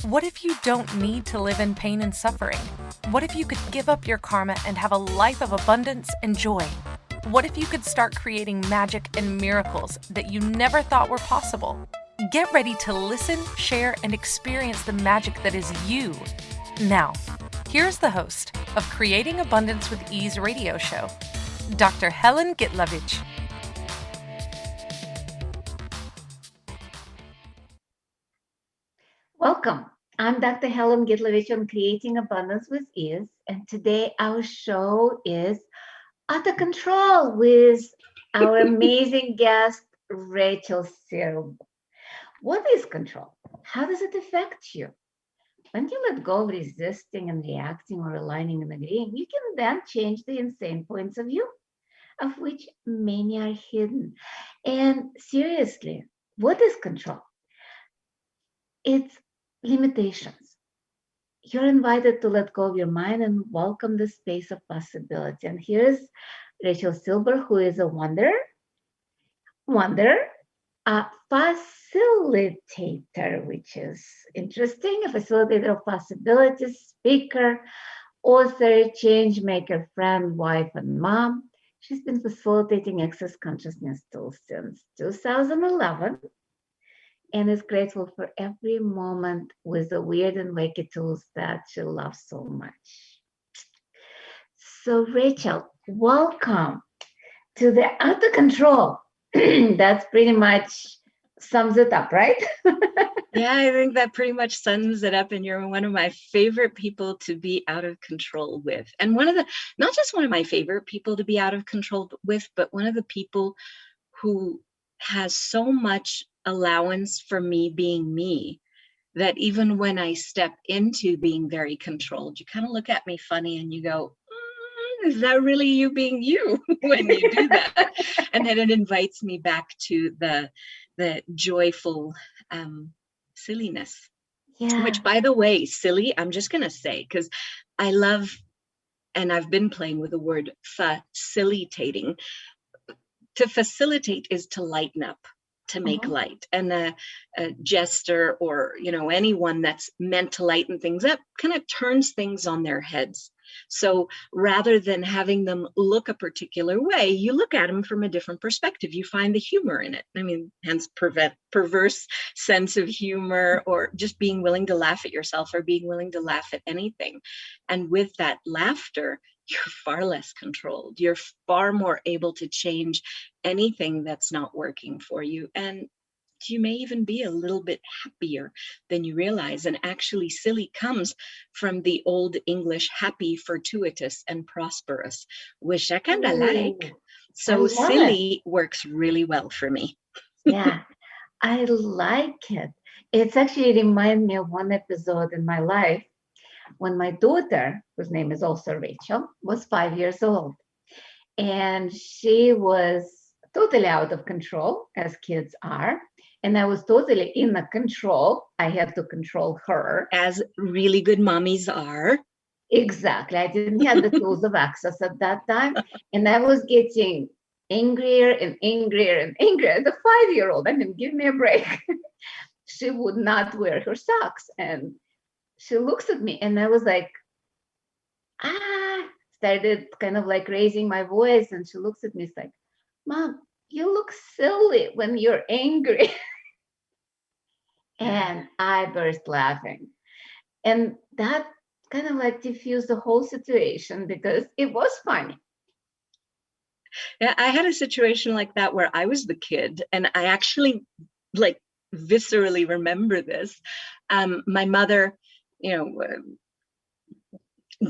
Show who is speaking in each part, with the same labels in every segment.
Speaker 1: What if you don't need to live in pain and suffering? What if you could give up your karma and have a life of abundance and joy? What if you could start creating magic and miracles that you never thought were possible? Get ready to listen, share, and experience the magic that is you. Now, here's the host of Creating Abundance with Ease radio show, Dr. Helen Gitlevich.
Speaker 2: Welcome. I'm Dr. Helen Gitlevich on Creating Abundance with Ease, and today our show is Out of Control with our amazing guest, Rachel Silber. What is control? How does it affect you? When you let go of resisting and reacting or aligning and agreeing, you can then change the insane points of view, of which many are hidden. And seriously, what is control? It's limitations. You're invited to let go of your mind and welcome the space of possibility. And here's Rachel Silber, who is a a facilitator, which is interesting, a facilitator of possibilities, speaker, author, change maker, friend, wife, and mom. She's been facilitating access consciousness tools since 2011. And is grateful for every moment with the weird and wacky tools that she loves so much. So Rachel, welcome to the Out of Control. That's pretty much sums it up, right?
Speaker 3: Yeah, I think that pretty much sums it up. And you're one of my favorite people to be out of control with. And not just one of my favorite people to be out of control with, but one of the people who has so much allowance for me being me, that even when I step into being very controlled, you kind of look at me funny and you go, is that really you being you when you do that? And then it invites me back to the joyful silliness. Yeah. Which, by the way, silly, I'm just going to say, because I love, and I've been playing with the word facilitating. To facilitate is to lighten up, to make light. And a jester or, anyone that's meant to lighten things up kind of turns things on their heads. So rather than having them look a particular way, you look at them from a different perspective. You find the humor in it. I mean, hence perverse sense of humor, or just being willing to laugh at yourself or being willing to laugh at anything. And with that laughter, you're far less controlled. You're far more able to change anything that's not working for you. And you may even be a little bit happier than you realize. And actually, silly comes from the old English happy, fortuitous, and prosperous, which I kind of like. So silly works really well for me.
Speaker 2: Yeah, I like it. It's actually reminded me of one episode in my life when my daughter, whose name is also Rachel, was 5 years old. And she was totally out of control, as kids are. And I was totally in the control. I had to control her.
Speaker 3: As really good mommies are.
Speaker 2: Exactly. I didn't have the tools of access at that time. And I was getting angrier and angrier and angrier. The 5-year-old, I mean, give me a break. She would not wear her socks. And she looks at me and I was like, started kind of like raising my voice. And she looks at me, it's like, Mom, you look silly when you're angry. And I burst laughing. And that kind of like diffused the whole situation because it was funny.
Speaker 3: Yeah, I had a situation like that where I was the kid, and I actually like viscerally remember this. My mother,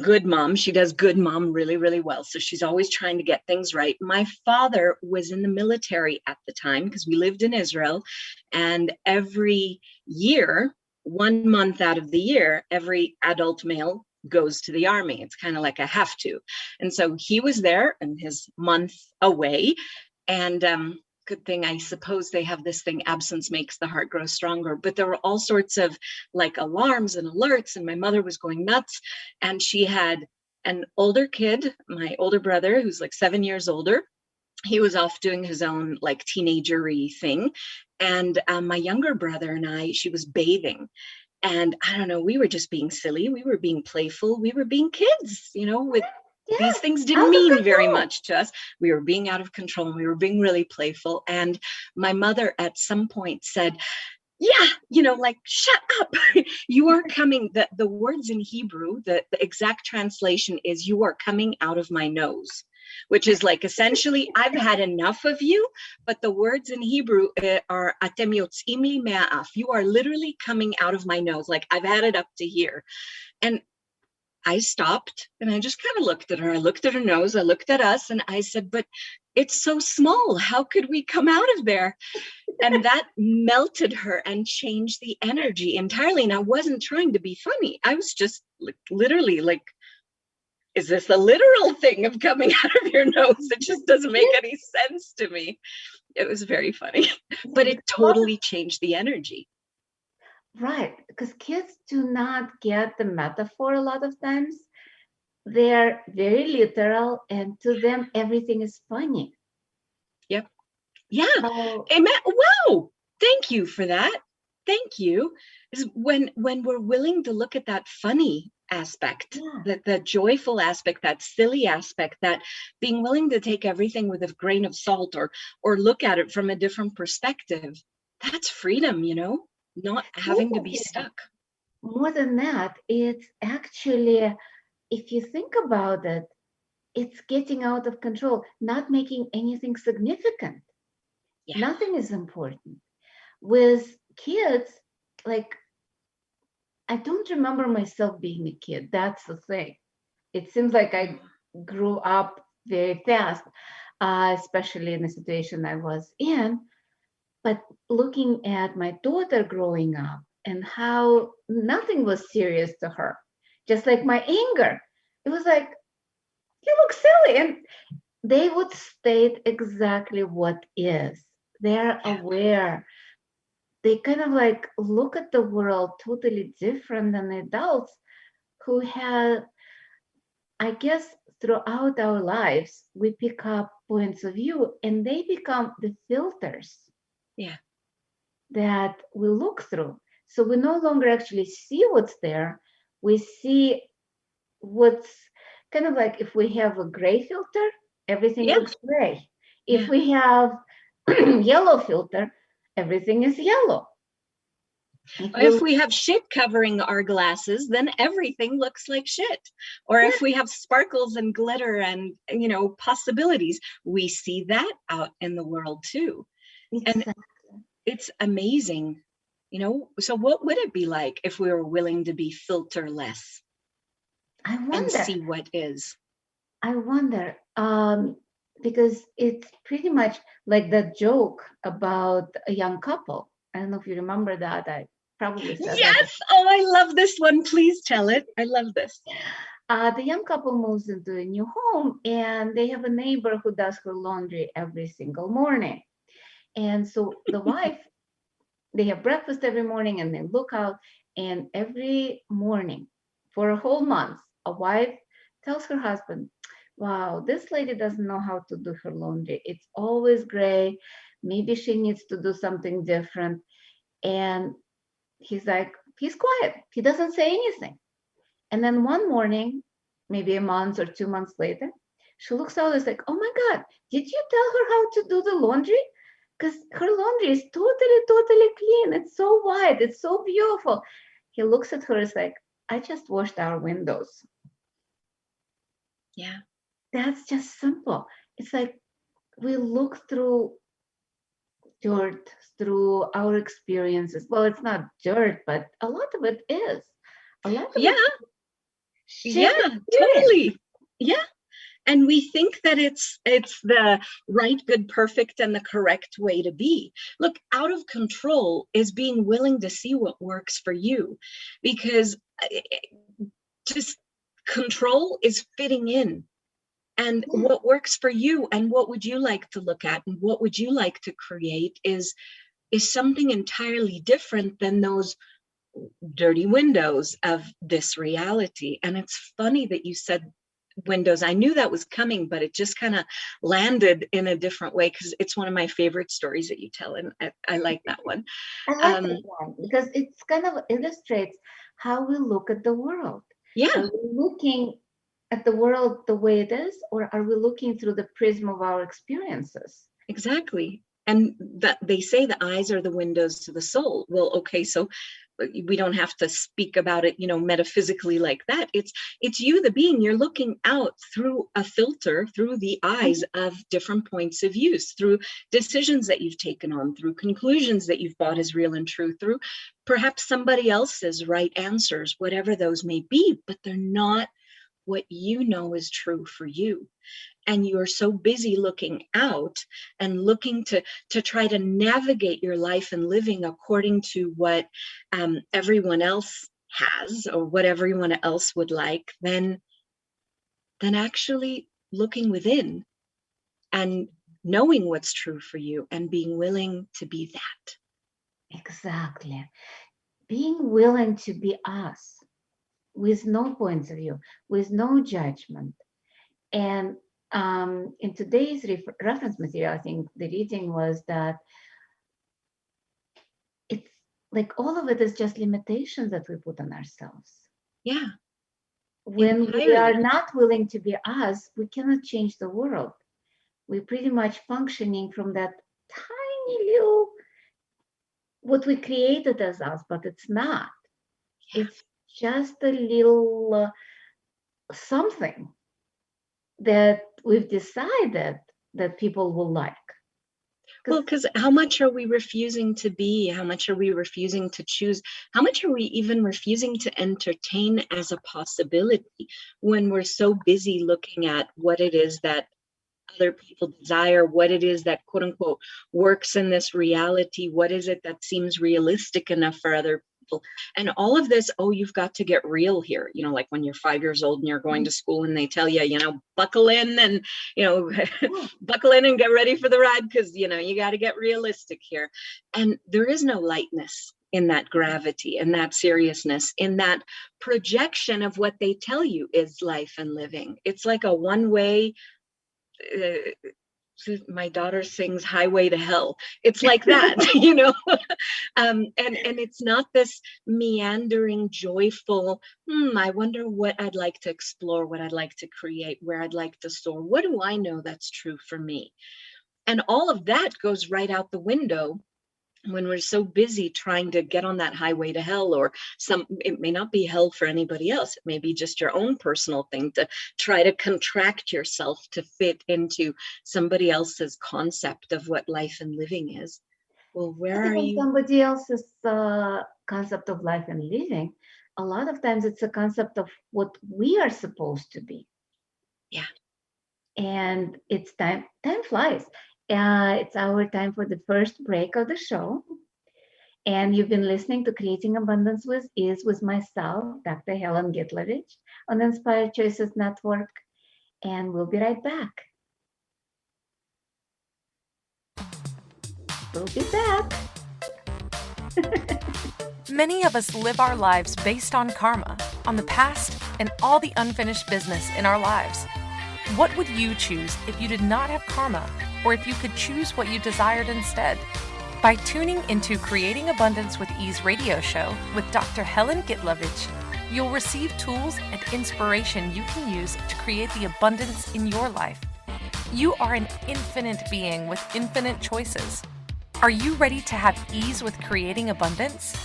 Speaker 3: good mom. She does good mom really, really well. So she's always trying to get things right. My father was in the military at the time because we lived in Israel. And every year, 1 month out of the year, every adult male goes to the army. It's kind of like a have to. And so he was there and his month away. And good thing, I suppose they have this thing, absence makes the heart grow stronger. But there were all sorts of like alarms and alerts, and my mother was going nuts. And she had an older kid, my older brother, who's like 7 years older. He was off doing his own like teenagery thing. And my younger brother and I, she was bathing. And I don't know, we were just being silly. We were being playful. We were being kids, with these things didn't mean very much to us. We were being out of control and we were being really playful. And my mother at some point said, yeah, like, shut up. You are coming, the words in Hebrew, the exact translation is, you are coming out of my nose, which is like, essentially, I've had enough of you. But the words in Hebrew are, atem yotzim li me'af. You are literally coming out of my nose. Like, I've had it up to here. And I stopped and I just kind of looked at her. I looked at her nose. I looked at us and I said, but it's so small. How could we come out of there? And that melted her and changed the energy entirely. And I wasn't trying to be funny. I was just literally like, is this a literal thing of coming out of your nose? It just doesn't make any sense to me. It was very funny, but it totally changed the energy.
Speaker 2: Right, because kids do not get the metaphor a lot of times. They're very literal, and to them, everything is funny.
Speaker 3: Yep. Yeah.
Speaker 2: Oh.
Speaker 3: Amen. Wow. Thank you for that. Thank you. Is when we're willing to look at that funny aspect, the joyful aspect, that silly aspect, that being willing to take everything with a grain of salt or look at it from a different perspective, that's freedom, not having to be stuck.
Speaker 2: More than that, it's actually, if you think about it, it's getting out of control, not making anything significant. Yeah. Nothing is important. With kids, like, I don't remember myself being a kid. That's the thing. It seems like I grew up very fast, especially in the situation I was in. But looking at my daughter growing up and how nothing was serious to her, just like my anger, it was like, you look silly. And they would state exactly what is. They're aware. They kind of like look at the world totally different than adults who have, I guess, throughout our lives, we pick up points of view and they become the filters.
Speaker 3: Yeah.
Speaker 2: That we look through. So we no longer actually see what's there. We see what's kind of like, if we have a gray filter, everything looks gray. If we have yellow filter, everything is yellow.
Speaker 3: If we have shit covering our glasses, then everything looks like shit. Or if we have sparkles and glitter and, possibilities, we see that out in the world too. Exactly. And it's amazing, so what would it be like if we were willing to be filterless?
Speaker 2: I wonder.
Speaker 3: And see what is.
Speaker 2: I wonder, because it's pretty much like that joke about a young couple. I don't know if you remember that. I probably said
Speaker 3: yes!
Speaker 2: that.
Speaker 3: Oh, I love this one. Please tell it. I love this.
Speaker 2: The young couple moves into a new home and they have a neighbor who does her laundry every single morning. And so the wife, they have breakfast every morning and they look out, and every morning for a whole month, a wife tells her husband, wow, this lady doesn't know how to do her laundry. It's always gray. Maybe she needs to do something different. And he's like, he's quiet. He doesn't say anything. And then one morning, maybe a month or 2 months later, she looks out and is like, oh my God, did you tell her how to do the laundry? Because her laundry is totally clean. It's so white. It's so beautiful. He looks at her and is like, I just washed our windows.
Speaker 3: Yeah.
Speaker 2: That's just simple. It's like we look through dirt, through our experiences. Well, it's not dirt, but a lot of it is. A lot of it.
Speaker 3: Yeah, totally. Yeah. And we think that it's the right, good, perfect, and the correct way to be. Look, out of control is being willing to see what works for you, because just control is fitting in. And what works for you and what would you like to look at and what would you like to create is something entirely different than those dirty windows of this reality. And it's funny that you said windows. I knew that was coming, but it just kind of landed in a different way because it's one of my favorite stories that you tell, and I like that one.
Speaker 2: I like that one because it's kind of illustrates how we look at the world.
Speaker 3: Yeah.
Speaker 2: Are we looking at the world the way it is, or are we looking through the prism of our experiences?
Speaker 3: Exactly. And that they say the eyes are the windows to the soul. Well, okay, so we don't have to speak about it, metaphysically like that. It's you, the being. You're looking out through a filter, through the eyes of different points of use, through decisions that you've taken on, through conclusions that you've bought as real and true, through perhaps somebody else's right answers, whatever those may be, but they're not what you know is true for you. And you're so busy looking out and looking to try to navigate your life and living according to what everyone else has or what everyone else would like, than actually looking within and knowing what's true for you and being willing to be that.
Speaker 2: Exactly. Being willing to be us with no points of view, with no judgment. And in today's reference material, I think the reading was that it's like all of it is just limitations that we put on ourselves.
Speaker 3: Yeah.
Speaker 2: When
Speaker 3: Entirely.
Speaker 2: we are not willing to be us, we cannot change the world. We're pretty much functioning from that tiny little, what we created as us, but it's not.
Speaker 3: Yeah.
Speaker 2: It's just a little something that we've decided that people will like.
Speaker 3: Well, because how much are we refusing to be? How much are we refusing to choose? How much are we even refusing to entertain as a possibility when we're so busy looking at what it is that other people desire, what it is that quote unquote works in this reality, what is it that seems realistic enough for other people? And all of this, you've got to get real here. Like when you're 5 years old and you're going to school and they tell you, buckle in and, buckle in and get ready for the ride because, you got to get realistic here. And there is no lightness in that gravity and that seriousness, in that projection of what they tell you is life and living. It's like a one-way, my daughter sings Highway to Hell. It's like that, and it's not this meandering, joyful, I wonder what I'd like to explore, what I'd like to create, where I'd like to soar. What do I know that's true for me? And all of that goes right out the window when we're so busy trying to get on that highway to hell, or it may not be hell for anybody else. It may be just your own personal thing to try to contract yourself to fit into somebody else's concept of what life and living is. Well, where are you?
Speaker 2: Somebody else's concept of life and living, a lot of times it's a concept of what we are supposed to be.
Speaker 3: Yeah.
Speaker 2: And it's time flies. It's our time for the first break of the show. And you've been listening to Creating Abundance with Ease with myself, Dr. Helen Gitlevich, on Inspired Choices Network. And we'll be right back. We'll be back.
Speaker 1: Many of us live our lives based on karma, on the past, and all the unfinished business in our lives. What would you choose if you did not have karma, or if you could choose what you desired instead? By tuning into Creating Abundance with Ease radio show with Dr. Helen Gitlevich, you'll receive tools and inspiration you can use to create the abundance in your life. You are an infinite being with infinite choices. Are you ready to have ease with creating abundance?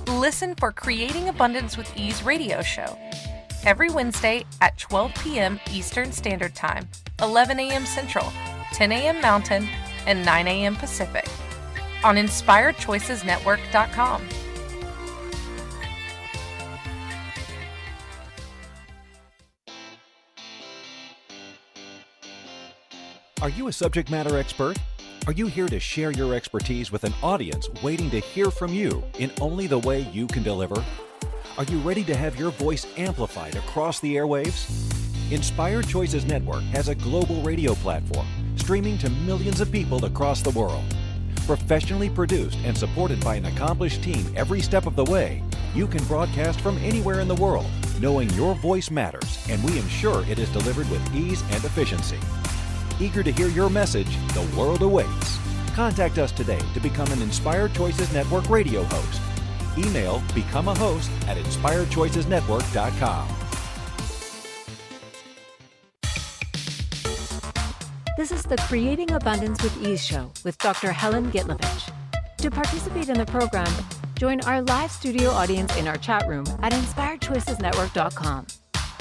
Speaker 1: Listen for Creating Abundance with Ease radio show every Wednesday at 12 p.m. Eastern Standard Time, 11 a.m. Central, 10 a.m. Mountain, and 9 a.m. Pacific on InspiredChoicesNetwork.com.
Speaker 4: Are you a subject matter expert? Are you here to share your expertise with an audience waiting to hear from you in only the way you can deliver? Are you ready to have your voice amplified across the airwaves? Inspired Choices Network has a global radio platform streaming to millions of people across the world. Professionally produced and supported by an accomplished team every step of the way, you can broadcast from anywhere in the world, knowing your voice matters, and we ensure it is delivered with ease and efficiency. Eager to hear your message, the world awaits. Contact us today to become an Inspired Choices Network radio host. Email becomeahost@inspiredchoicesnetwork.com.
Speaker 5: This is the Creating Abundance with Ease show with Dr. Helen Gitlevich. To participate in the program, join our live studio audience in our chat room at inspiredchoicesnetwork.com.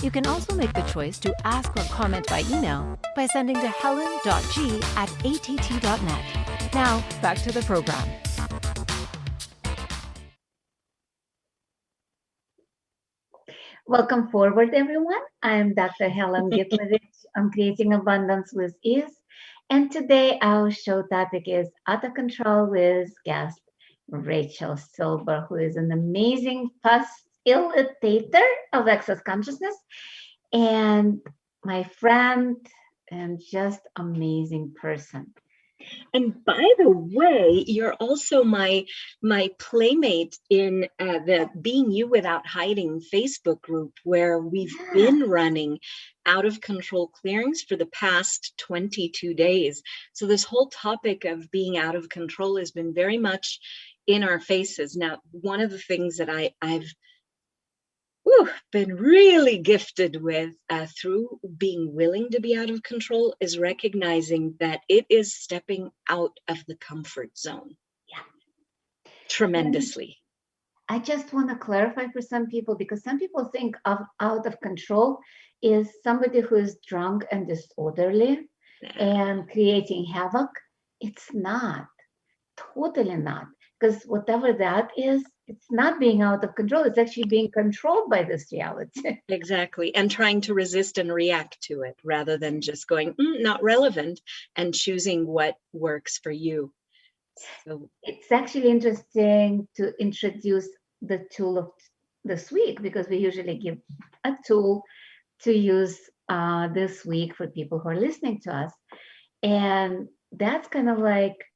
Speaker 5: You can also make the choice to ask or comment by email by sending to helen.g@att.net. Now, back to the program.
Speaker 2: Welcome forward, everyone. I'm Dr. Helen Gitlevich. I'm Creating Abundance with Ease. And today our show topic is Out of Control with guest Rachel Silber, who is an amazing facilitator of access consciousness and my friend and just amazing person.
Speaker 3: And by the way, you're also my playmate in the Being You Without Hiding Facebook group, where we've been running out of control clearings for the past 22 days. So this whole topic of being out of control has been very much in our faces. Now, one of the things that I've been really gifted with through being willing to be out of control is recognizing that it is stepping out of the comfort zone.
Speaker 2: Yeah.
Speaker 3: Tremendously.
Speaker 2: I just want to clarify for some people, because some people think of out of control is somebody who is drunk and disorderly and creating havoc. It's not, totally not. Because whatever that is, it's not being out of control. It's actually being controlled by this reality.
Speaker 3: Exactly. And trying to resist and react to it rather than just going, not relevant, and choosing what works for you. So
Speaker 2: it's actually interesting to introduce the tool of this week, because we usually give a tool to use this week for people who are listening to us. And that's kind of like,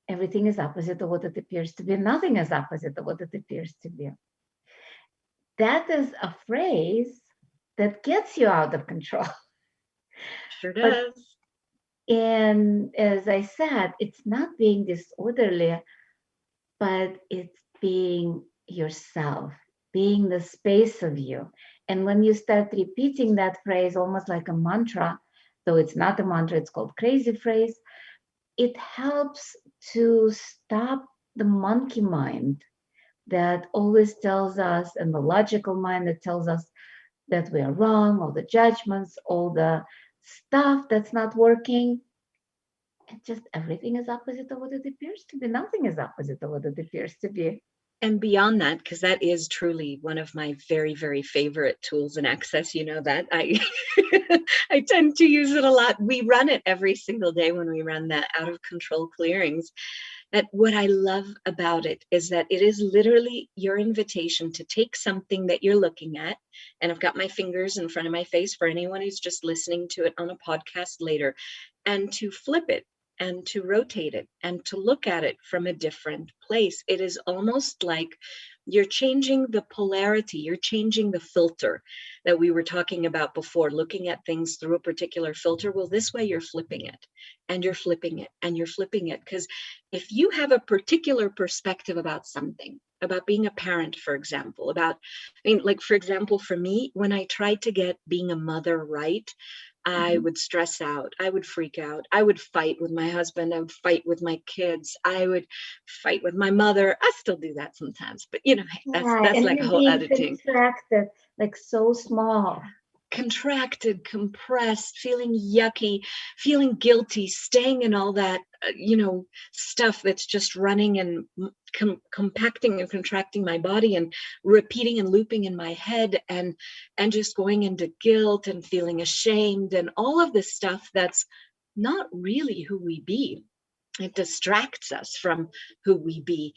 Speaker 2: everything is opposite of what it appears to be. Nothing is opposite of what it appears to be. That is a phrase that gets you out of control.
Speaker 3: Sure does.
Speaker 2: And as I said, it's not being disorderly, but it's being yourself, being the space of you. And when you start repeating that phrase almost like a mantra, though it's not a mantra, it's called crazy phrase, it helps to stop the monkey mind that always tells us, and the logical mind that tells us that we are wrong, all the judgments, all the stuff that's not working. And just everything is opposite of what it appears to be. Nothing is opposite of what it appears to be.
Speaker 3: And beyond that, because that is truly one of my very, very favorite tools in Access, you know that I I tend to use it a lot. We run it every single day when we run that out of control clearings. That what I love about it is that it is literally your invitation to take something that you're looking at, and I've got my fingers in front of my face for anyone who's just listening to it on a podcast later, and to flip it and to rotate it and to look at it from a different place. It is almost like you're changing the polarity, you're changing the filter that we were talking about before, looking at things through a particular filter. Well, this way you're flipping it and you're flipping it and you're flipping it. Because if you have a particular perspective about something, about being a parent, for example, for example, for me, when I tried to get being a mother right, I would stress out. I would freak out. I would fight with my husband. I would fight with my kids. I would fight with my mother. I still do that sometimes, but that's like a whole other thing.
Speaker 2: Contracted, like so small.
Speaker 3: Contracted, compressed, feeling yucky, feeling guilty, staying in all that, stuff that's just running and compacting and contracting my body and repeating and looping in my head and just going into guilt and feeling ashamed and all of this stuff that's not really who we be. It distracts us from who we be.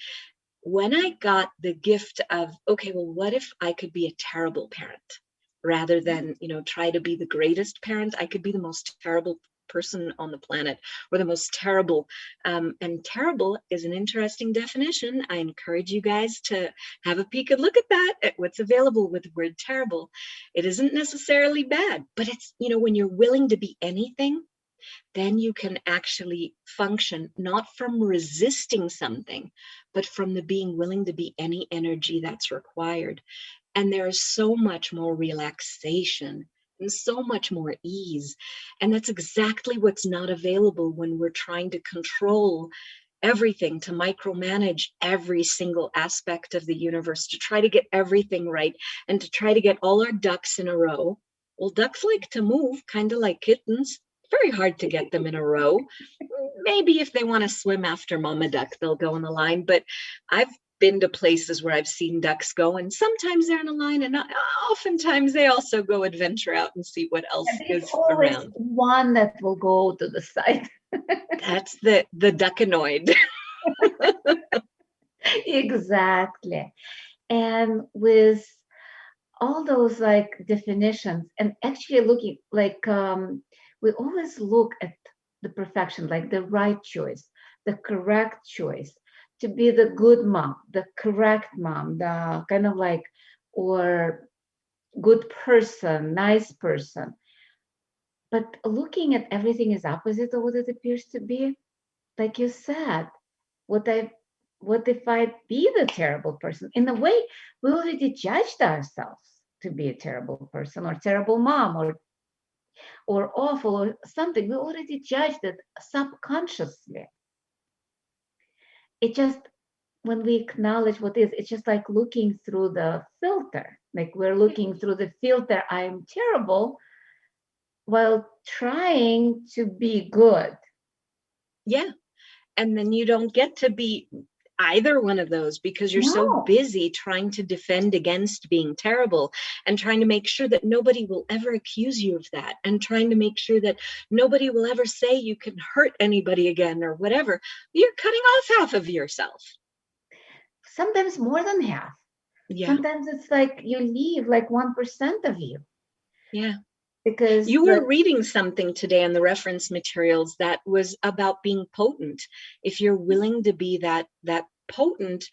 Speaker 3: When I got the gift of, okay, well, what if I could be a terrible parent? Rather than, try to be the greatest parent, I could be the most terrible person on the planet, or the most terrible. And terrible is an interesting definition. I encourage you guys to have a peek and look at that, at what's available with the word terrible. It isn't necessarily bad, but it's, when you're willing to be anything, then you can actually function not from resisting something, but from the being willing to be any energy that's required. And there is so much more relaxation and so much more ease. And that's exactly what's not available when we're trying to control everything, to micromanage every single aspect of the universe, to try to get everything right, and to try to get all our ducks in a row. Well, ducks like to move, kind of like kittens. Very hard to get them in a row. Maybe if they want to swim after mama duck, they'll go in the line. But I've been to places where I've seen ducks go, and sometimes they're in a line, and oftentimes they also go adventure out and see what else is around.
Speaker 2: One that will go to the side.
Speaker 3: That's the duckanoid.
Speaker 2: Exactly. And with all those like definitions, and actually looking like we always look at the perfection, like the right choice, the correct choice, to be the good mom, the correct mom, the kind of like, or good person, nice person. But looking at everything is opposite of what it appears to be. Like you said, what if I be the terrible person? In a way, we already judged ourselves to be a terrible person, or terrible mom, or awful, or something. We already judged it subconsciously. It just, when we acknowledge what is, it's just like looking through the filter. Like we're looking through the filter, I am terrible, while trying to be good.
Speaker 3: Yeah. And then you don't get to be either one of those, because you're so busy trying to defend against being terrible, and trying to make sure that nobody will ever accuse you of that, and trying to make sure that nobody will ever say you can hurt anybody again or whatever. You're cutting off half of yourself.
Speaker 2: Sometimes more than half.
Speaker 3: Yeah.
Speaker 2: Sometimes it's like you leave like 1% of you.
Speaker 3: Yeah.
Speaker 2: Because
Speaker 3: you were reading something today in the reference materials that was about being potent. If you're willing to be that potent,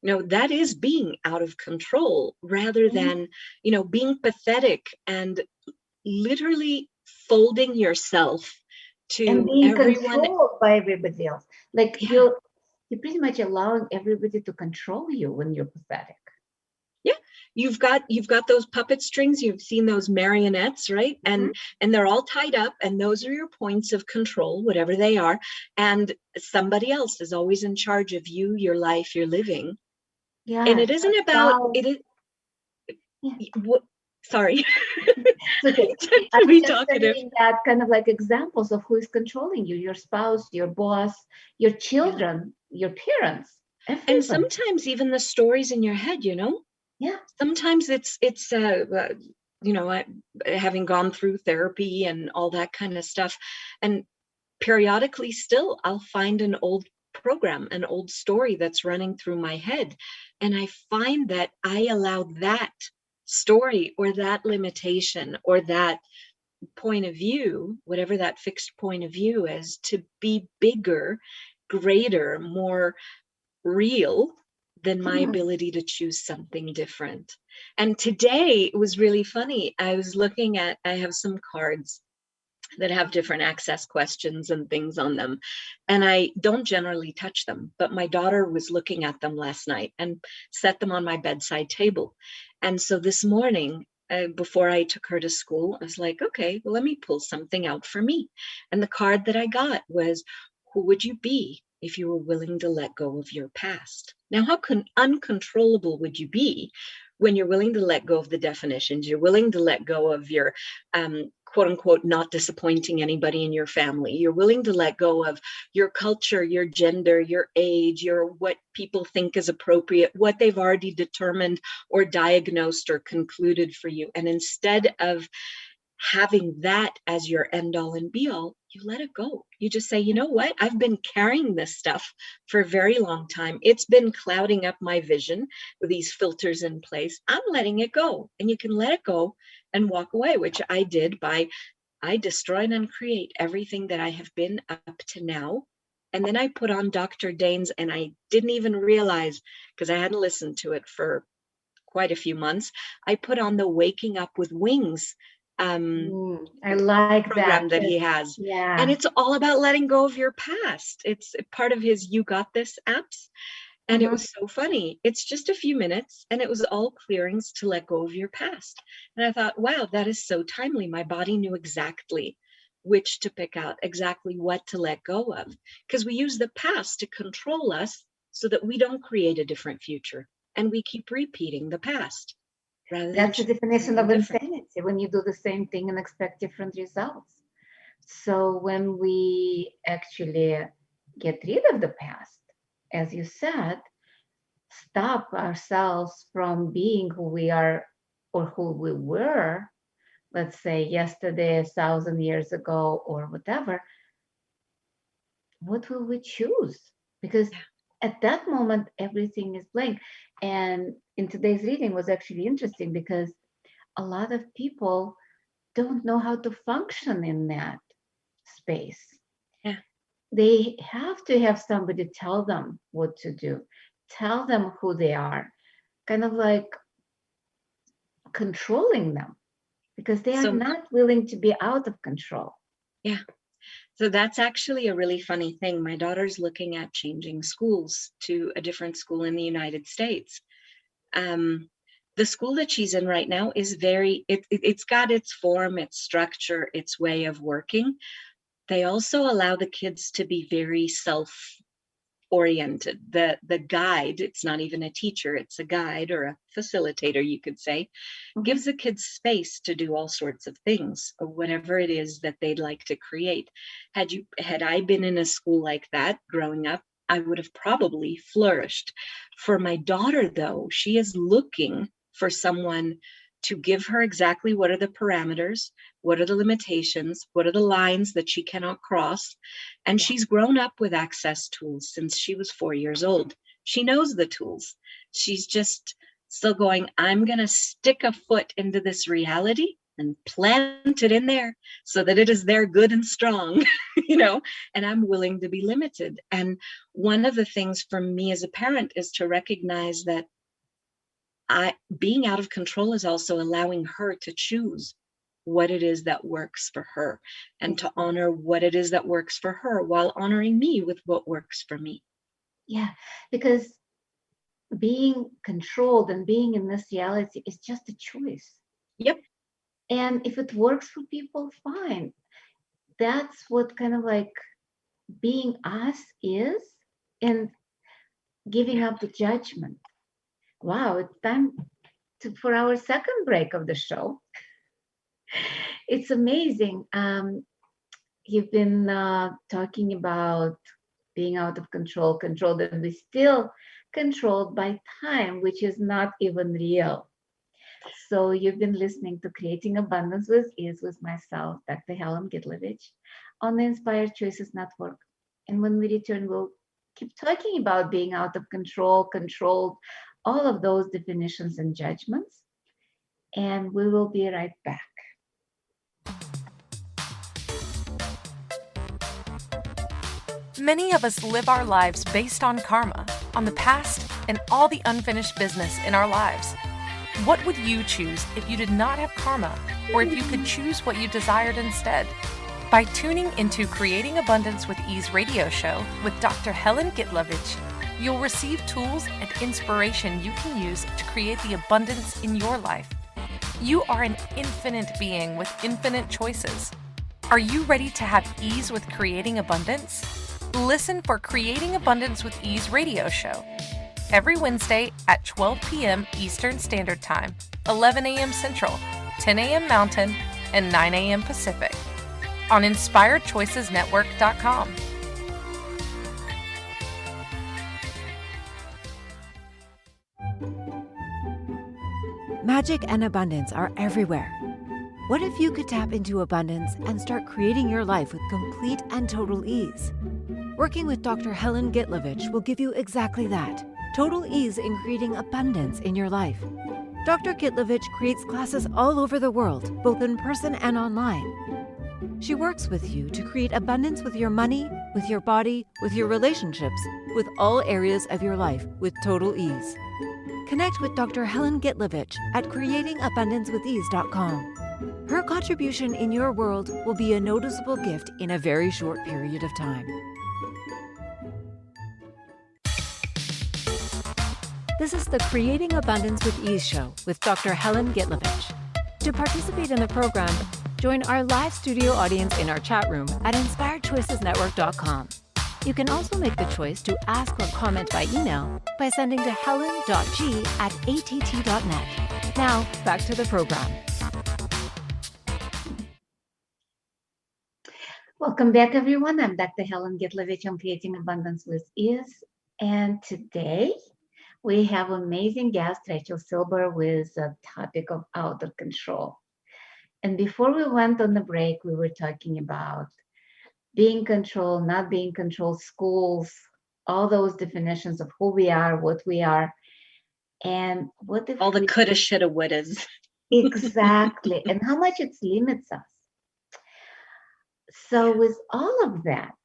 Speaker 3: that is being out of control, rather than, being pathetic and literally folding yourself to
Speaker 2: and being
Speaker 3: everyone.
Speaker 2: Controlled by everybody else. Like you're pretty much allowing everybody to control you when you're pathetic.
Speaker 3: Yeah, you've got those puppet strings. You've seen those marionettes, right? And they're all tied up, and those are your points of control, whatever they are. And somebody else is always in charge of you, your life, your living. Yeah. And it isn't about it. What? Sorry.
Speaker 2: Okay.
Speaker 3: To be talkative.
Speaker 2: That kind of like examples of who is controlling you: your spouse, your boss, your children, your parents. Everybody.
Speaker 3: And sometimes even the stories in your head,
Speaker 2: Yeah.
Speaker 3: Sometimes it's having gone through therapy and all that kind of stuff, and periodically still I'll find an old program, an old story that's running through my head, and I find that I allow that story or that limitation or that point of view, whatever that fixed point of view is, to be bigger, greater, more real than my ability to choose something different. And today it was really funny. I was looking at, I have some cards that have different access questions and things on them, and I don't generally touch them, but my daughter was looking at them last night and set them on my bedside table. And so this morning, before I took her to school, I was like, okay, well, let me pull something out for me. And the card that I got was, who would you be if you were willing to let go of your past? Now, how uncontrollable would you be when you're willing to let go of the definitions? You're willing to let go of your quote unquote not disappointing anybody in your family. You're willing to let go of your culture, your gender, your age, your what people think is appropriate, what they've already determined or diagnosed or concluded for you. And instead of having that as your end all and be all, you let it go. You just say, you know what? I've been carrying this stuff for a very long time. It's been clouding up my vision with these filters in place. I'm letting it go. And you can let it go and walk away, which I did by I destroy and uncreate everything that I have been up to now. And then I put on Dr. Dane's, and I didn't even realize, because I hadn't listened to it for quite a few months, I put on the Waking Up with Wings
Speaker 2: I like
Speaker 3: program
Speaker 2: that.
Speaker 3: that he has.
Speaker 2: Yeah.
Speaker 3: And it's all about letting go of your past. It's part of his You Got This apps. And it was so funny. It's just a few minutes, and it was all clearings to let go of your past. And I thought, wow, that is so timely. My body knew exactly which to pick out, exactly what to let go of, because we use the past to control us so that we don't create a different future, and we keep repeating the past.
Speaker 2: That's the definition of insanity, when you do the same thing and expect different results. So when we actually get rid of the past, as you said, stop ourselves from being who we are or who we were, let's say yesterday, 1,000 years ago, or whatever, what will we choose? Because at that moment, everything is blank. And in today's reading was actually interesting, because a lot of people don't know how to function in that space.
Speaker 3: Yeah.
Speaker 2: They have to have somebody tell them what to do, tell them who they are, kind of like controlling them, because they are not willing to be out of control.
Speaker 3: Yeah. So that's actually a really funny thing. My daughter's looking at changing schools to a different school in the United States. The school that she's in right now is it's got its form, its structure, its way of working. They also allow the kids to be very self-oriented. The guide, it's not even a teacher, it's a guide or a facilitator, you could say, gives the kids space to do all sorts of things, or whatever it is that they'd like to create. Had I been in a school like that growing up, I would have probably flourished. For my daughter, though, she is looking for someone to give her exactly what are the parameters, what are the limitations, what are the lines that she cannot cross. And she's grown up with access tools since she was 4 years old. She knows the tools. She's just still going, I'm going to stick a foot into this reality and plant it in there so that it is there good and strong, and I'm willing to be limited. And one of the things for me as a parent is to recognize that being out of control is also allowing her to choose what it is that works for her, and to honor what it is that works for her while honoring me with what works for me.
Speaker 2: Yeah, because being controlled and being in this reality is just a choice.
Speaker 3: Yep.
Speaker 2: And if it works for people, fine. That's what kind of like being us is, and giving up the judgment. Wow, it's time for our second break of the show. It's amazing. You've been talking about being out of control, that we're still controlled by time, which is not even real. So you've been listening to Creating Abundance with Ease with myself, Dr. Helen Gitlevich, on the Inspired Choices Network. And when we return, we'll keep talking about being out of control, controlled, all of those definitions and judgments. And we will be right back.
Speaker 1: Many of us live our lives based on karma, on the past, and all the unfinished business in our lives. What would you choose if you did not have karma, or if you could choose what you desired instead? By tuning into Creating Abundance with Ease radio show with Dr. Helen Gitlevich, you'll receive tools and inspiration you can use to create the abundance in your life. You are an infinite being with infinite choices. Are you ready to have ease with creating abundance? Listen for Creating Abundance with Ease radio show every Wednesday at 12 p.m. Eastern Standard Time, 11 a.m. Central, 10 a.m. Mountain, and 9 a.m. Pacific on InspiredChoicesNetwork.com.
Speaker 5: Magic and abundance are everywhere. What if you could tap into abundance and start creating your life with complete and total ease? Working with Dr. Helen Gitlevich will give you exactly that, total ease in creating abundance in your life. Dr. Gitlevich creates classes all over the world, both in person and online. She works with you to create abundance with your money, with your body, with your relationships, with all areas of your life with total ease. Connect with Dr. Helen Gitlevich at creatingabundancewithease.com. Her contribution in your world will be a noticeable gift in a very short period of time. This is the Creating Abundance with Ease show with Dr. Helen Gitlevich. To participate in the program, join our live studio audience in our chat room at inspiredchoicesnetwork.com. You can also make the choice to ask or comment by email by sending to helen.g@att.net. Now, back to the program.
Speaker 2: Welcome back, everyone. I'm Dr. Helen Gitlevich on Creating Abundance with Ease. And today we have amazing guest, Rachel Silber, with a topic of out of control. And before we went on the break, we were talking about being controlled, not being controlled, schools, all those definitions of who we are, what we are, and what if
Speaker 3: all the coulda, shoulda, wouldas.
Speaker 2: Exactly, and how much it limits us. So with all of that,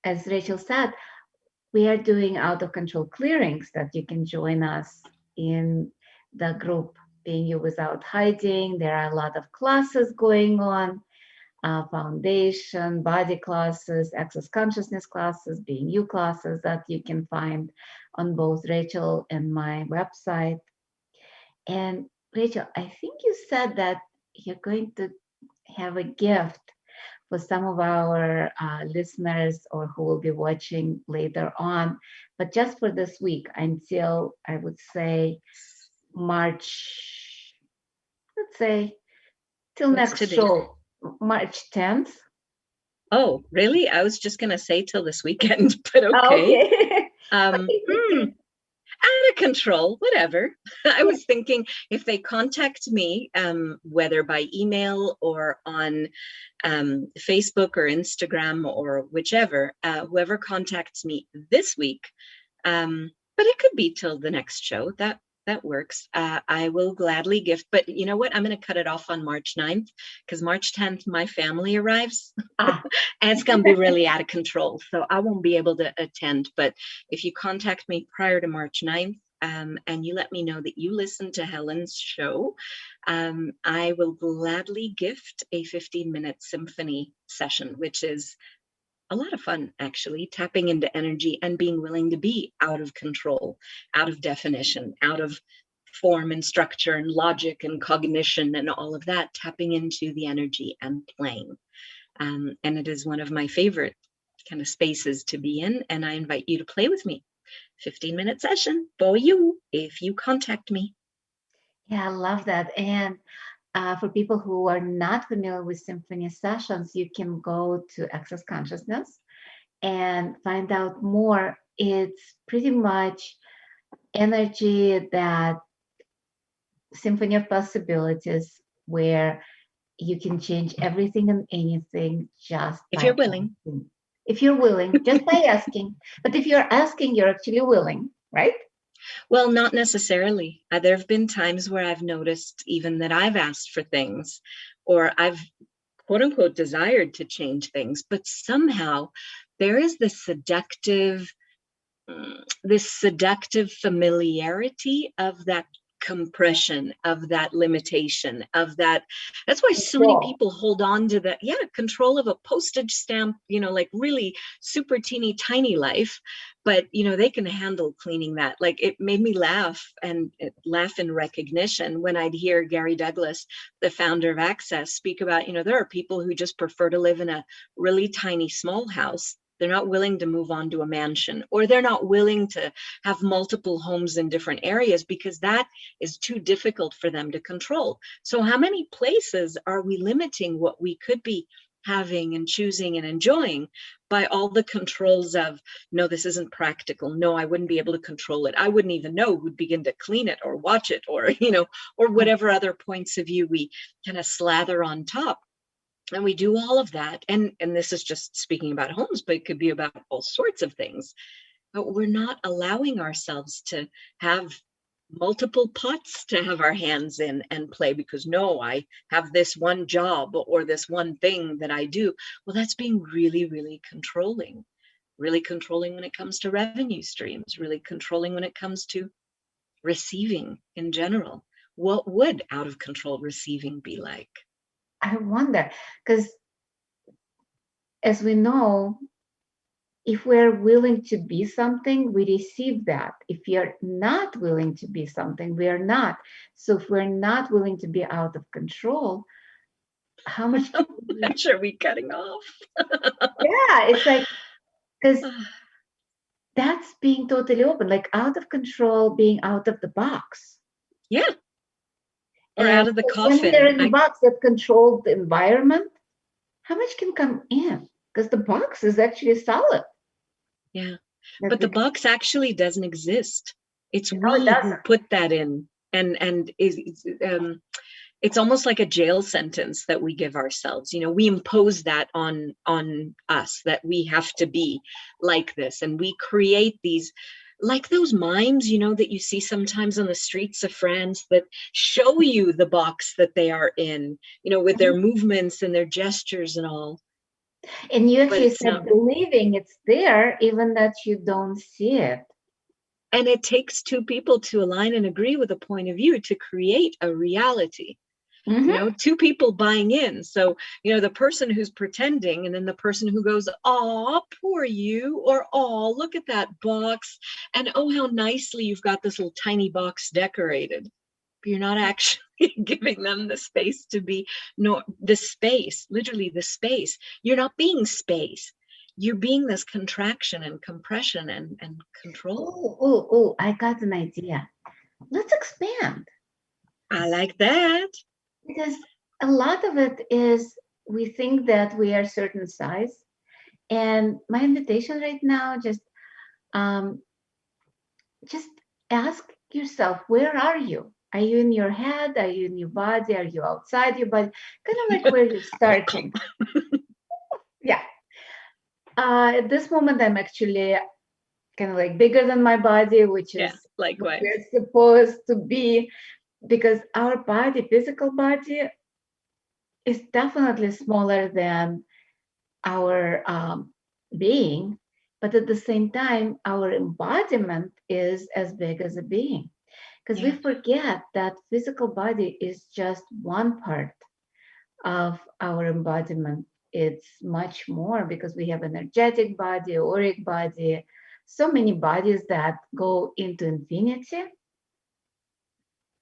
Speaker 2: as Rachel said, we are doing out of control clearings that you can join us in the group Being You Without Hiding. There are a lot of classes going on, foundation, body classes, access consciousness classes, Being You classes that you can find on both Rachel and my website. And Rachel, I think you said that you're going to have a gift for some of our listeners or who will be watching later on, but just for this week until, I would say, March, let's say, till
Speaker 3: What's
Speaker 2: next
Speaker 3: today?
Speaker 2: show, March 10th.
Speaker 3: Oh, really? I was just going to say till this weekend, but okay. Out of control, whatever. I was thinking if they contact me, whether by email or on Facebook or Instagram or whichever, whoever contacts me this week, but it could be till the next show. That works. I will gladly gift, but you know what? I'm going to cut it off on March 9th because March 10th, my family arrives and it's going to be really out of control. So I won't be able to attend. But if you contact me prior to March 9th and you let me know that you listened to Helen's show, I will gladly gift a 15-minute symphony session, which is a lot of fun, actually, tapping into energy and being willing to be out of control, out of definition, out of form and structure and logic and cognition and all of that, tapping into the energy and playing. And it is one of my favorite kind of spaces to be in. And I invite you to play with me. 15-minute session for you if you contact me.
Speaker 2: Yeah, I love that. And for people who are not familiar with symphony sessions, you can go to Access Consciousness and find out more. It's pretty much energy that symphony of possibilities where you can change everything and anything just
Speaker 3: if you're willing.
Speaker 2: Asking. If you're willing, just by asking. But if you're asking, you're actually willing, right?
Speaker 3: Well, not necessarily. There have been times where I've noticed even that I've asked for things or I've quote unquote desired to change things, but somehow there is this seductive familiarity of that compression, of that limitation, of that. That's why so many people hold on to the control of a postage stamp, like really super teeny tiny life, but they can handle cleaning that. Like it made me laugh and laugh in recognition when I'd hear Gary Douglas, the founder of Access, speak about, there are people who just prefer to live in a really tiny small house. They're not willing to move on to a mansion, or they're not willing to have multiple homes in different areas because that is too difficult for them to control. So how many places are we limiting what we could be having and choosing and enjoying by all the controls of, no, this isn't practical. No, I wouldn't be able to control it. I wouldn't even know who'd begin to clean it or watch it or, or whatever other points of view we kind of slather on top. And we do all of that. And this is just speaking about homes, but it could be about all sorts of things. But we're not allowing ourselves to have multiple pots to have our hands in and play, because no, I have this one job or this one thing that I do. Well, that's being really, really controlling when it comes to revenue streams, really controlling when it comes to receiving in general. What would out of control receiving be like?
Speaker 2: I wonder, because as we know, if we're willing to be something, we receive that. If you're not willing to be something, we are not. So if we're not willing to be out of control, how much?
Speaker 3: Gosh, are we cutting off?
Speaker 2: Yeah, it's like, because that's being totally open, like out of control, being out of the box.
Speaker 3: Yeah. Or
Speaker 2: And
Speaker 3: out of the
Speaker 2: when
Speaker 3: coffin.
Speaker 2: they're in the box that controls the environment, how much can come in? Because the box is actually solid.
Speaker 3: Yeah. But the box actually doesn't exist. It's
Speaker 2: No, it
Speaker 3: we who
Speaker 2: doesn't.
Speaker 3: put that in. And it's almost like a jail sentence that we give ourselves. You know, we impose that on us, that we have to be like this. And we create these, like those mimes, you know, that you see sometimes on the streets of France that show you the box that they are in, you know, with their movements and their gestures and all.
Speaker 2: And you
Speaker 3: But
Speaker 2: actually
Speaker 3: it's
Speaker 2: start
Speaker 3: not.
Speaker 2: believing it's there, even that you don't see it.
Speaker 3: And it takes two people to align and agree with a point of view to create a reality.
Speaker 2: Mm-hmm.
Speaker 3: You know, two people buying in. So, you know, the person who's pretending, and then the person who goes, "Oh, poor you," or "Oh, look at that box," and "Oh, how nicely you've got this little tiny box decorated." But you're not actually giving them the space to be, no, the space, literally the space. You're not being space. You're being this contraction and compression and control.
Speaker 2: Oh, I got an idea. Let's expand.
Speaker 3: I like that.
Speaker 2: Because a lot of it is we think that we are a certain size. And my invitation right now, just ask yourself, where are you? Are you in your head? Are you in your body? Are you outside your body? Kind of like where you're starting. Yeah. At this moment, I'm actually kind of like bigger than my body, which is
Speaker 3: likewise.
Speaker 2: what we're supposed to be, because our body, physical body, is definitely smaller than our being, but at the same time, our embodiment is as big as a being. Because we forget that physical body is just one part of our embodiment. It's much more, because we have energetic body, auric body, so many bodies that go into infinity.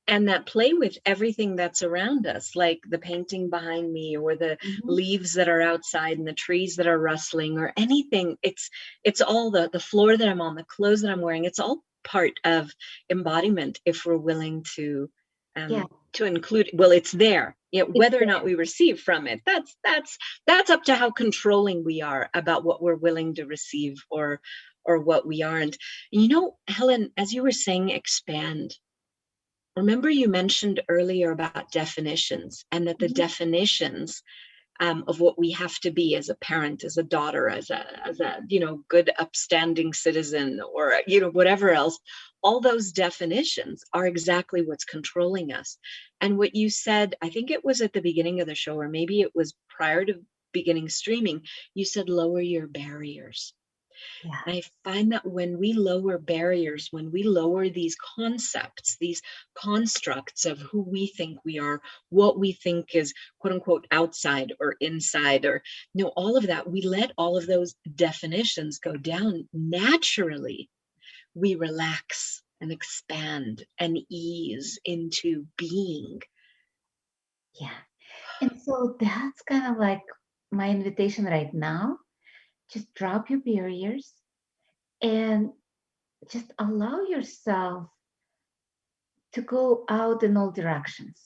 Speaker 3: And that play with everything that's around us, like the painting behind me, or the leaves that are outside, and the trees that are rustling, or anything. It's all the floor that I'm on, the clothes that I'm wearing. It's all part of embodiment if we're willing to include. Well, it's there. Whether or not we receive from it, that's up to how controlling we are about what we're willing to receive or what we aren't. And you know, Helen, as you were saying, expand. Remember, you mentioned earlier about definitions, and that the definitions of what we have to be as a parent, as a daughter, as a you know, good upstanding citizen, or you know, whatever else, all those definitions are exactly what's controlling us. And what you said, I think it was at the beginning of the show, or maybe it was prior to beginning streaming, you said lower your barriers.
Speaker 2: Yeah.
Speaker 3: I find that when we lower barriers, when we lower these concepts, these constructs of who we think we are, what we think is quote unquote outside or inside, or you know, all of that, we let all of those definitions go down. Naturally, we relax and expand and ease into being.
Speaker 2: Yeah. And so that's kind of like my invitation right now. Just drop your barriers and just allow yourself to go out in all directions.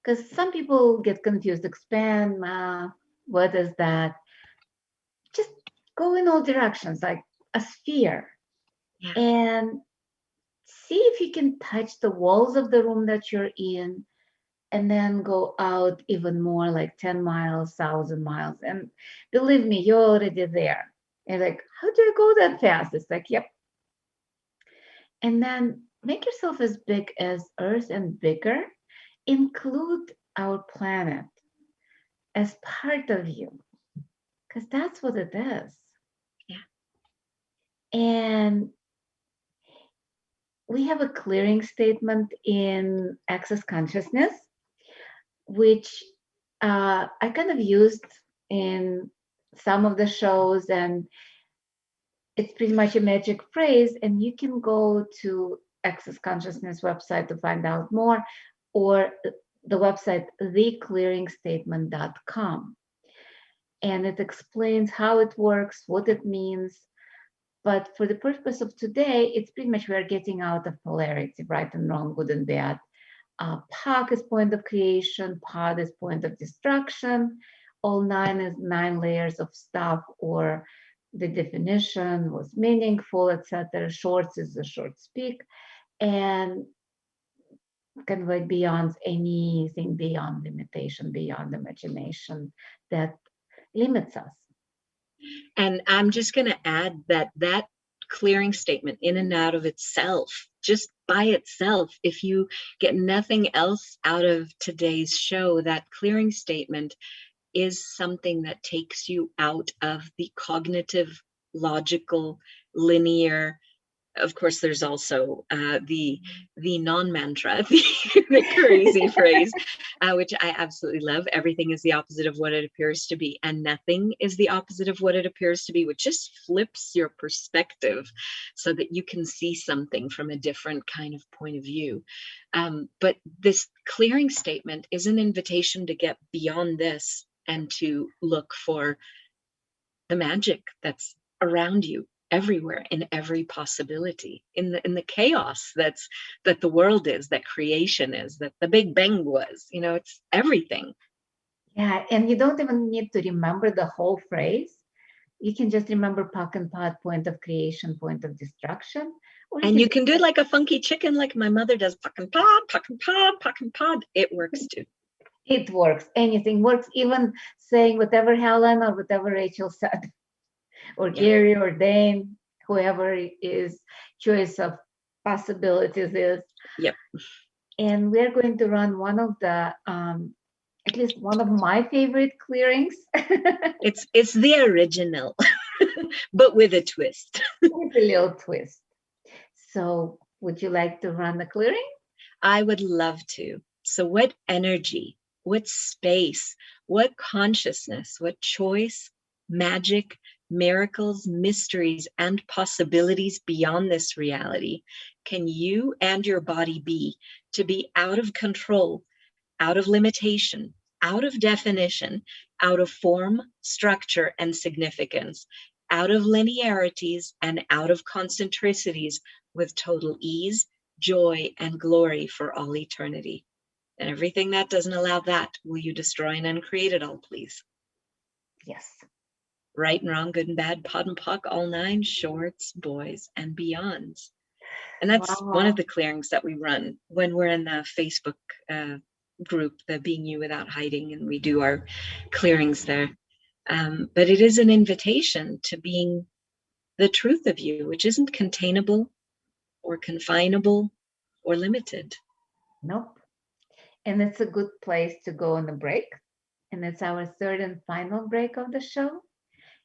Speaker 2: Because some people get confused, expand, what is that? Just go in all directions, like a sphere.
Speaker 3: Yeah.
Speaker 2: And see if you can touch the walls of the room that you're in, and then go out even more, like 10 miles, 1,000 miles. And believe me, you're already there. And like, how do you go that fast? It's like, yep. And then make yourself as big as Earth and bigger. Include our planet as part of you, because that's what it is.
Speaker 3: Yeah.
Speaker 2: And we have a clearing statement in Access Consciousness, which I kind of used in some of the shows, and it's pretty much a magic phrase. And you can go to Access Consciousness website to find out more, or the website theclearingstatement.com. And it explains how it works, what it means. But for the purpose of today, it's pretty much we're getting out of polarity, right and wrong, good and bad. POC is point of creation, POD is point of destruction. All 9 is 9 layers of stuff, or the definition was meaningful, etc. Shorts is the short speak, and kind of like beyond anything, beyond limitation, beyond imagination that limits us.
Speaker 3: And I'm just going to add that clearing statement in and out of itself, just by itself, if you get nothing else out of today's show, that clearing statement is something that takes you out of the cognitive, logical, linear. Of course, there's also the non-mantra, the crazy phrase, which I absolutely love. Everything is the opposite of what it appears to be, and nothing is the opposite of what it appears to be, which just flips your perspective so that you can see something from a different kind of point of view. But this clearing statement is an invitation to get beyond this and to look for the magic that's around you, everywhere, in every possibility, in the chaos that the world is, that creation is, that the Big Bang was. It's everything.
Speaker 2: Yeah, and you don't even need to remember the whole phrase. You can just remember POC and POD, point of creation, point of destruction.
Speaker 3: And you can do like a funky chicken, like my mother does, POC and POD, POC and POD, POC and POD. It works too.
Speaker 2: It works. Anything works. Even saying whatever Helen or whatever Rachel said, or Gary or Dane, whoever is choice of possibilities is.
Speaker 3: Yep.
Speaker 2: And we're going to run one of the, at least one of my favorite clearings.
Speaker 3: It's the original, but with a twist.
Speaker 2: With a little twist. So would you like to run the clearing?
Speaker 3: I would love to. So what energy, what space, what consciousness, what choice, magic, miracles, mysteries, and possibilities beyond this reality can you and your body be to be out of control, out of limitation, out of definition, out of form, structure, and significance, out of linearities, and out of concentricities, with total ease, joy, and glory for all eternity? And everything that doesn't allow that, will you destroy and uncreate it all, please?
Speaker 2: Yes.
Speaker 3: Right and wrong, good and bad, POD and POC, all 9, shorts, boys, and beyonds. And that's one of the clearings that we run when we're in the Facebook group, the Being You Without Hiding, and we do our clearings there. But it is an invitation to being the truth of you, which isn't containable or confinable or limited.
Speaker 2: Nope. And it's a good place to go on a break. And it's our third and final break of the show.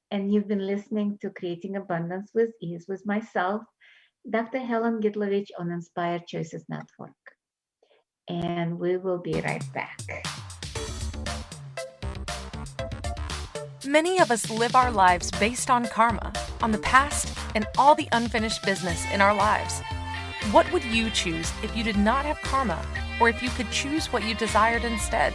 Speaker 2: And you've been listening to Creating Abundance with Ease with myself, Dr. Helen Gitlevich, on Inspired Choices Network. And we will be right back.
Speaker 1: Many of us live our lives based on karma, on the past, and all the unfinished business in our lives. What would you choose if you did not have karma, or if you could choose what you desired instead?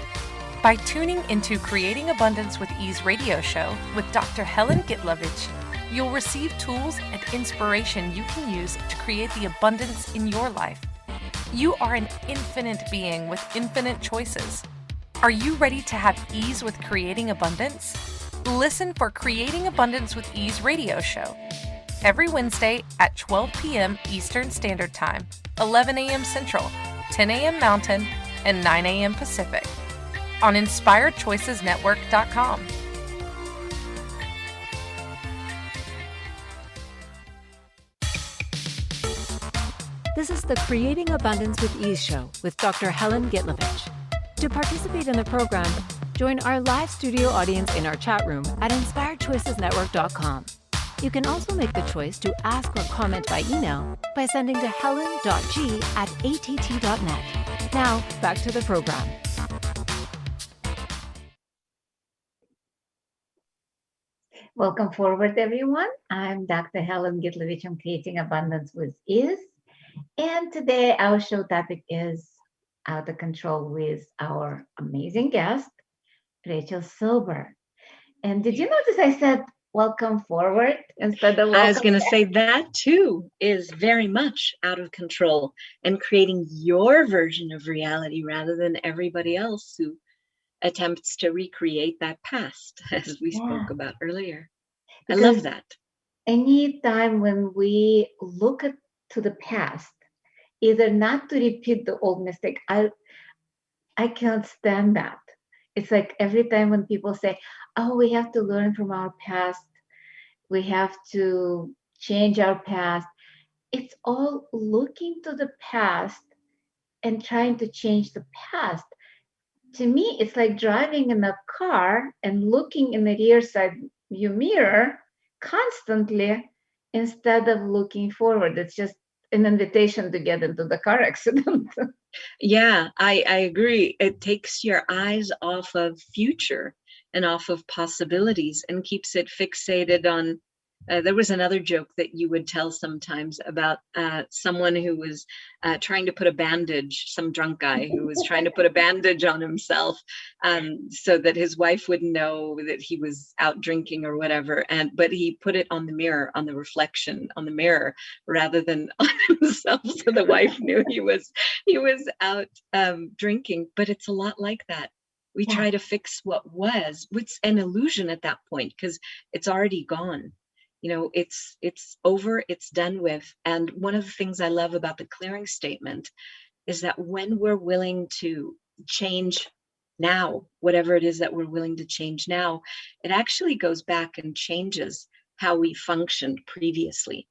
Speaker 1: By tuning into Creating Abundance with Ease radio show with Dr. Helen Gitlevich, you'll receive tools and inspiration you can use to create the abundance in your life. You are an infinite being with infinite choices. Are you ready to have ease with creating abundance? Listen for Creating Abundance with Ease radio show every Wednesday at 12 p.m. Eastern Standard Time, 11 a.m. Central, 10 a.m. Mountain, and 9 a.m. Pacific on InspiredChoicesNetwork.com.
Speaker 5: The This is the Creating Abundance with Ease show with Dr. Helen Gitlevich. To participate in the program, join our live studio audience in our chat room at inspiredchoicesnetwork.com. You can also make the choice to ask or comment by email by sending to helen.g@att.net. Now, back to the program.
Speaker 2: Welcome forward, everyone. I'm Dr. Helen Gitlevich. I'm Creating Abundance with Ease. And today our show topic is Out of Control with our amazing guest, Rachel Silber. And did you notice I said welcome forward instead of welcome
Speaker 3: I was going to
Speaker 2: back?
Speaker 3: say that too is very much out of control and creating your version of reality rather than everybody else who attempts to recreate that past, as we spoke about earlier. I
Speaker 2: Because
Speaker 3: love that.
Speaker 2: anytime when we look to the past, either not to repeat the old mistake, I can't stand that. It's like every time when people say, oh, we have to learn from our past, we have to change our past. It's all looking to the past and trying to change the past. To me, it's like driving in a car and looking in the rear side view mirror constantly instead of looking forward. It's just an invitation to get into the car accident.
Speaker 3: Yeah, I agree. It takes your eyes off of future and off of possibilities and keeps it fixated on. There was another joke that you would tell sometimes about someone who was trying to put a bandage, some drunk guy who was trying to put a bandage on himself so that his wife wouldn't know that he was out drinking or whatever. But he put it on the mirror, on the reflection on the mirror, rather than on himself. So the wife knew he was out drinking. But it's a lot like that. We try to fix what's an illusion at that point because it's already gone. You know, it's over, it's done with. And one of the things I love about the clearing statement is that when we're willing to change now, whatever it is that we're willing to change now, it actually goes back and changes how we functioned previously.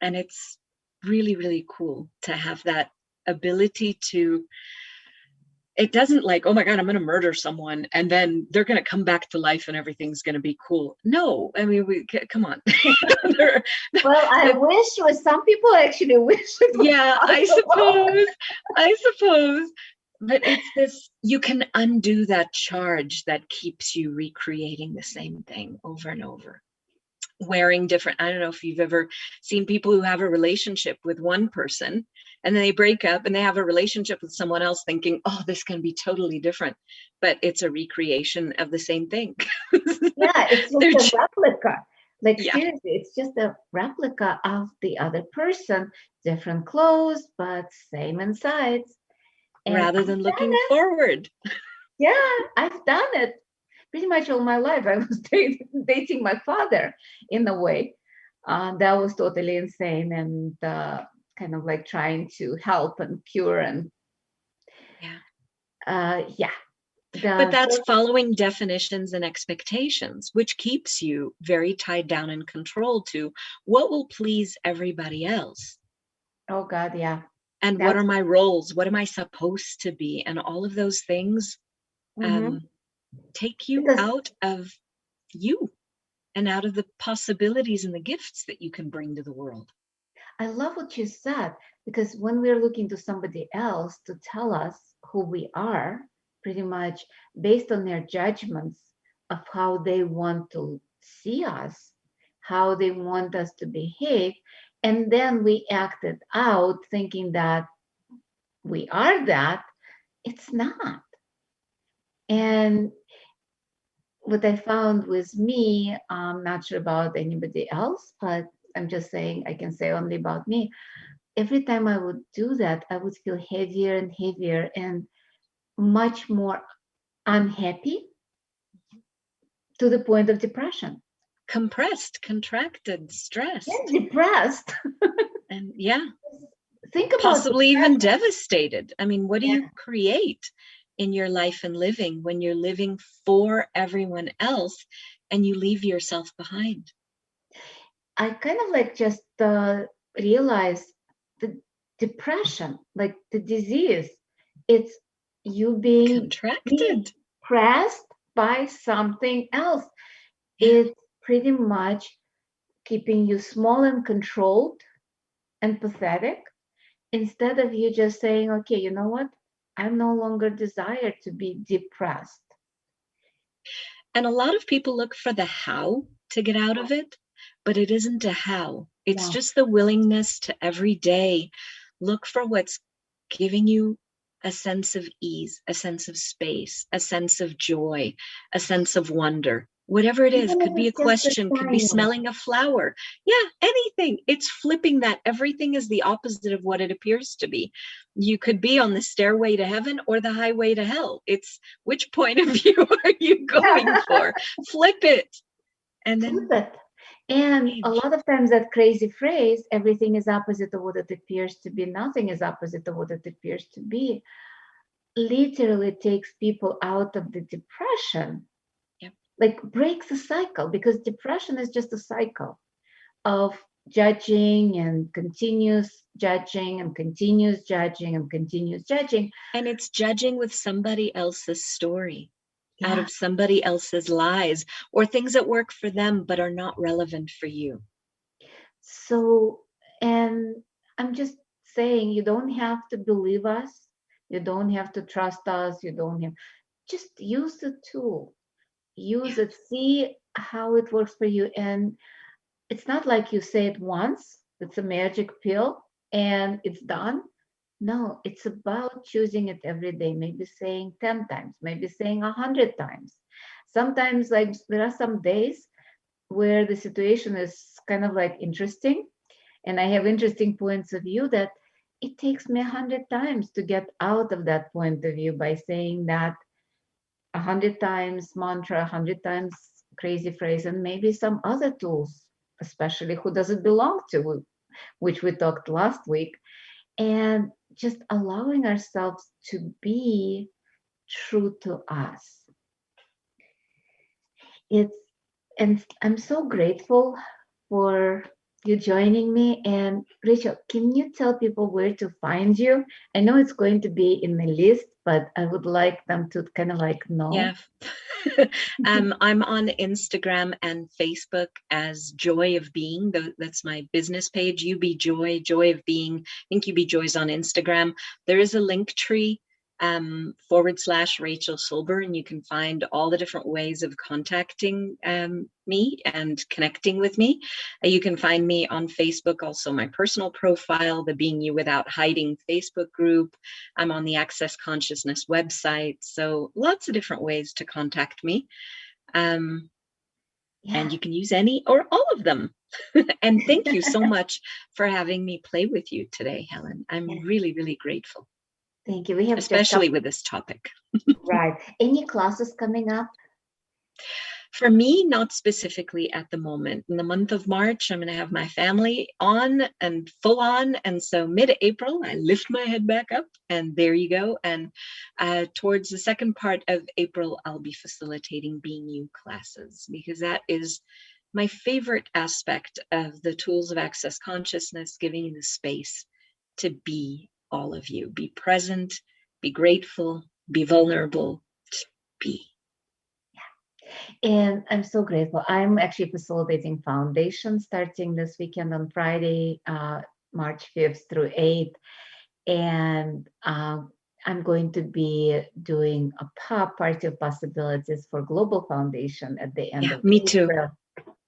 Speaker 3: And it's really, really cool to have that ability to. It doesn't like, oh my God, I'm going to murder someone and then they're going to come back to life and everything's going to be cool. No, I mean, come on.
Speaker 2: Well, I wish some people actually wish.
Speaker 3: Yeah, I suppose. But it's this, you can undo that charge that keeps you recreating the same thing over and over. Wearing different, I don't know if you've ever seen people who have a relationship with one person and then they break up and they have a relationship with someone else thinking, oh, this can be totally different, but it's a recreation of the same thing.
Speaker 2: Yeah, it's just a replica. Like seriously, it's just a replica of the other person, different clothes, but same insides. And
Speaker 3: rather than looking forward.
Speaker 2: Yeah, I've done it. Pretty much all my life. I was dating my father in a way. That was totally insane and kind of like trying to help and cure and
Speaker 3: But that's following definitions and expectations, which keeps you very tied down and controlled to what will please everybody else.
Speaker 2: Oh God, yeah.
Speaker 3: And what are my roles? What am I supposed to be? And all of those things take you out of you and out of the possibilities and the gifts that you can bring to the world.
Speaker 2: I love what you said, because when we're looking to somebody else to tell us who we are, pretty much based on their judgments of how they want to see us, how they want us to behave, and then we act it out thinking that we are that, it's not. And what I found with me, I'm not sure about anybody else, but I'm just saying, I can say only about me. Every time I would do that, I would feel heavier and heavier and much more unhappy to the point of depression.
Speaker 3: Compressed, contracted, stressed.
Speaker 2: And depressed.
Speaker 3: And
Speaker 2: think about
Speaker 3: possibly even devastated. I mean, what do you create in your life and living when you're living for everyone else and you leave yourself behind?
Speaker 2: I kind of like just realized that depression, like the disease. It's you being
Speaker 3: Contracted.
Speaker 2: pressed by something else.
Speaker 3: Yeah.
Speaker 2: It's pretty much keeping you small and controlled and pathetic, instead of you just saying, okay, you know what? I'm no longer desire to be depressed.
Speaker 3: And a lot of people look for the how to get out of it, but it isn't a how. It's
Speaker 2: No.
Speaker 3: just the willingness to every day look for what's giving you a sense of ease, a sense of space, a sense of joy, a sense of wonder. Whatever it is,
Speaker 2: Even if
Speaker 3: could be a
Speaker 2: it's just the
Speaker 3: question, could be
Speaker 2: tiniest.
Speaker 3: smelling a flower. Yeah, anything. It's flipping that everything is the opposite of what it appears to be. You could be on the stairway to heaven or the highway to hell. It's which point of view are you going for? Flip it. And then
Speaker 2: Flip it. And a
Speaker 3: change.
Speaker 2: lot of times that crazy phrase, everything is opposite of what it appears to be, nothing is opposite of what it appears to be, literally takes people out of the depression.
Speaker 3: Yep.
Speaker 2: Like breaks the cycle, because depression is just a cycle of judging and continuous judging and continuous judging and continuous judging.
Speaker 3: And it's judging with somebody else's story, out
Speaker 2: Yeah.
Speaker 3: of somebody else's lies, or things that work for them but are not relevant for you.
Speaker 2: So, and I'm just saying, you don't have to believe us. You don't have to trust us. You don't have, just use the tool. Use it, see how it works for you. And it's not like you say it once, it's a magic pill and it's done. No, it's about choosing it every day, maybe saying 10 times, maybe saying 100 times. Sometimes, like, there are some days where the situation is kind of like interesting, and I have interesting points of view that it takes me 100 times to get out of that point of view by saying that 100 times mantra, 100 times crazy phrase, and maybe some other tools, especially who does it belong to, which we talked last week, and just allowing ourselves to be true to us. It's, and I'm so grateful for you joining me. And Rachel, can you tell people where to find you? I know it's going to be in the list, but I would like them to kind of like know.
Speaker 3: Yeah. I'm on Instagram and Facebook as Joy of Being. That's my business page. UB Joy, Joy of Being. I think UB Joy's on Instagram. There is a link tree /Rachel Silber, and you can find all the different ways of contacting me and connecting with me. You can find me on Facebook, also my personal profile, the Being You Without Hiding Facebook group. I'm on the Access Consciousness website. So lots of different ways to contact me. And you can use any or all of them. And thank you so much for having me play with you today, Helen. I'm really, really grateful.
Speaker 2: Thank you. We have
Speaker 3: especially with this topic.
Speaker 2: Right. Any classes coming up?
Speaker 3: For me, not specifically at the moment. In the month of March, I'm going to have my family on and full on. And so mid-April, I lift my head back up and there you go. And towards the second part of April, I'll be facilitating Being You classes, because that is my favorite aspect of the tools of Access Consciousness, giving you the space to be all of you. Be present, be grateful, be vulnerable, be.
Speaker 2: And I'm so grateful. I'm actually facilitating foundation starting this weekend on Friday, March 5th through 8th. And I'm going to be doing a pop party of possibilities for Global Foundation at the end of
Speaker 3: me
Speaker 2: April.
Speaker 3: too.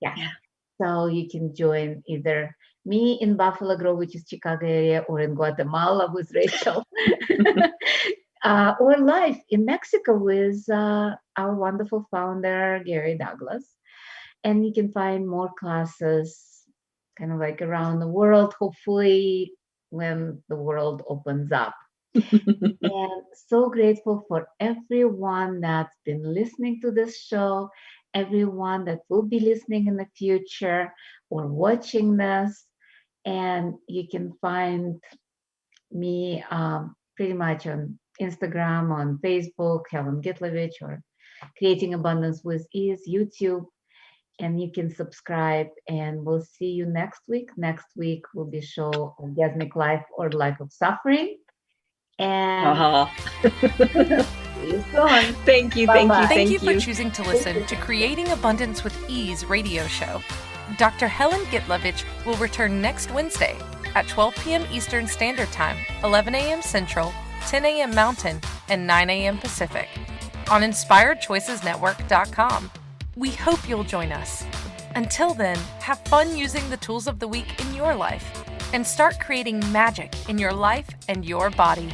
Speaker 2: Yeah. So you can join either me in Buffalo Grove, which is Chicago area, or in Guatemala with Rachel. Or live in Mexico with our wonderful founder, Gary Douglas. And you can find more classes kind of like around the world, hopefully when the world opens up. And so grateful for everyone that's been listening to this show, everyone that will be listening in the future or watching this. And you can find me pretty much on Instagram, on Facebook, Helen Gitlevich, or Creating Abundance with Ease, YouTube. and you can subscribe, and we'll see you next week. Next week will be show Orgasmic Life or Life of Suffering. And see you soon.
Speaker 3: Thank you,
Speaker 2: Bye-bye.
Speaker 1: Thank you for choosing to listen to Creating Abundance with Ease radio show. Dr. Helen Gitlevich will return next Wednesday at 12 p.m. Eastern Standard Time, 11 a.m. Central, 10 a.m. Mountain, and 9 a.m. Pacific on InspiredChoicesNetwork.com. We hope you'll join us. Until then, have fun using the tools of the week in your life and start creating magic in your life and your body.